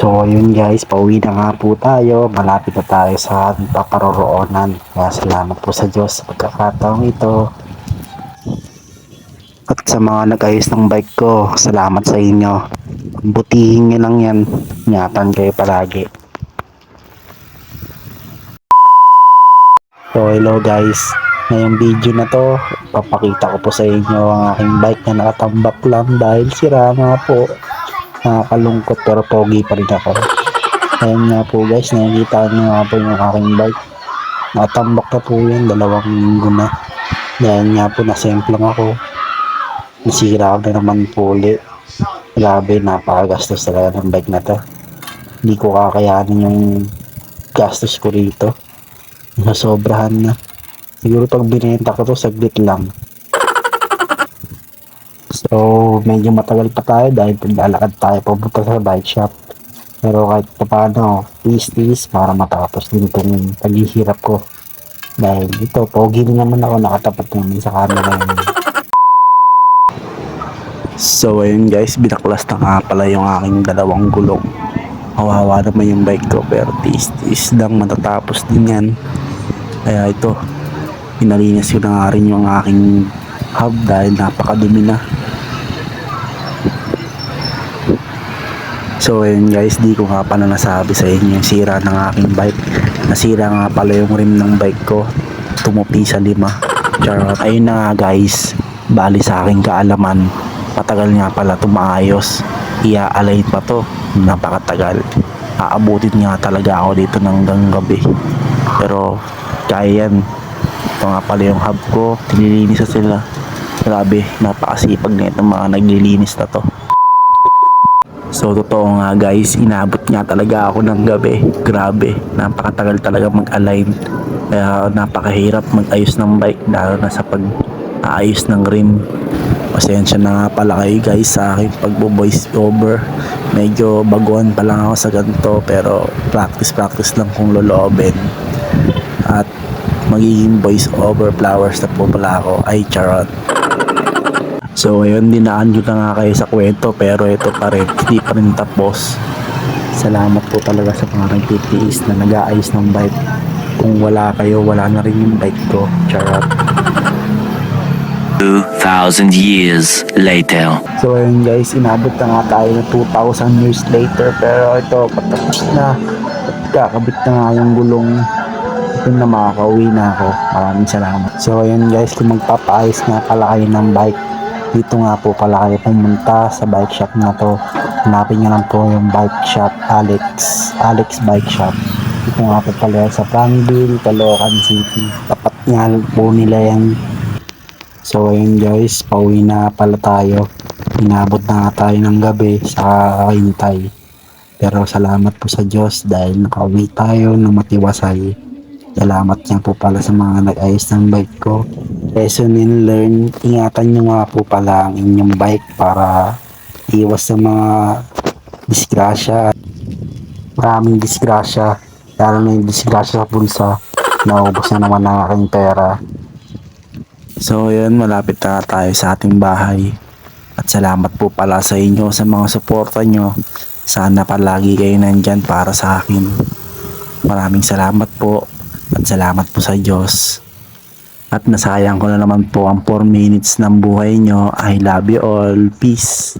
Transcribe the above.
So yun guys, pauwi na nga po tayo. Malapit na tayo sa paparoroonan. Kaya salamat po sa Diyos sa pagkakataong ito. At sa mga nag-ayos ng bike ko, salamat sa inyo. Butihin nyo lang yan. Ingatan kayo palagi. So hello guys, ngayong video na to, papakita ko po sa inyo ang aking bike na nakatambak lang dahil sira nga po. Nakakalungkot pero pogi pa rin ako. Ayan nga po guys, nakikita nyo nga po yung aking bike. Nakatambak na po yun, 2 linggo na. Dahil nga po nasemplang ako. Nasira ko na naman po ulit. Grabe, napakagastos talaga ng bike na to. Hindi ko kakayanin yung gastos ko rito. Nasobrahan na. Siguro pag binenta ko to, saglit lang. So, medyo matagal pa tayo dahil paglalakad tayo pupunta sa bike shop. Pero kahit paano, please para matapos din itong paghihirap ko. Dahil ito, pogi din naman ako, nakatapat naman sa camera yun. So, ayun guys, binaklas na nga pala yung aking 2 gulong. Kawawa naman yung bike ko, pero tiis lang, matatapos din yan. Kaya ito, pinalinis ko na nga rin yung aking hub dahil napakadumi na. So ayun guys, di ko nga pala nasabi sa inyo yung sira ng aking bike. Nasira nga pala yung rim ng bike ko, tumupi sa 5. Charot. Ayun na nga guys, bali sa aking kaalaman, matagal nga pala tumaayos. Ia-align pa to, napakatagal. Aabutin nga talaga ako dito ng hanggang gabi. Pero kaya yan. Ito nga pala yung hub ko, tinilinis na sila. Grabe, napakasipag na itong mga naglilinis na to. So totoo nga guys, inabot nga talaga ako ng gabi. Grabe, napakatagal talaga mag-align. Kaya napakahirap mag-ayos ng bike, lalo na sa pag-aayos ng rim. Pasensya na nga pala kayo guys sa aking pagbo-voice over. Medyo baguhan pa lang ako sa ganito, pero practice lang kung loloobin. At magiging voice over flowers na po pala ako. Ay charot. So ayun, dinaan nyo na nga kayo sa kwento, pero ito pa rin, hindi pa rin tapos. Salamat po talaga sa mga nagtitiis na nag-aayos ng bike. Kung wala kayo, wala na rin yung bike ko. Charot. 2,000 years later. So ayun guys, inabot na nga tayo na 2,000 years later, pero ito patapos na. Kakabit na nga yung gulong. Ito na, makakauwi na ako. Maraming salamat. So ayun guys, kung magpapaayos nga pala kayo ng bike, dito nga po pala kayo pumunta sa bike shop na to. Hanapin nyo lang po yung bike shop Alex Bike Shop. Dito nga po pala sa Pranville, Caloocan City. Tapat nga po nila yan. So ayun guys, pauwi na pala tayo. Inabot na nga tayo ng gabi sa hintay. Pero salamat po sa Diyos dahil nakauwi tayo na matiwasay. Salamat niya po pala sa mga nag-ayos ng bike ko. Lesson in learn, ingatan nyo nga po pala ang inyong bike para iwas sa mga disgrasya. Maraming disgrasya, lalo na yung disgrasya sa bulsa. Naubos na naman ang aking pera. So yun, malapit na tayo sa ating bahay. At salamat po pala sa inyo sa mga suporta nyo. Sana palagi kayo nandyan para sa akin. Maraming salamat po. At salamat po sa Diyos. At nasayang ko na naman po ang 4 minutes ng buhay nyo. I love you all. Peace.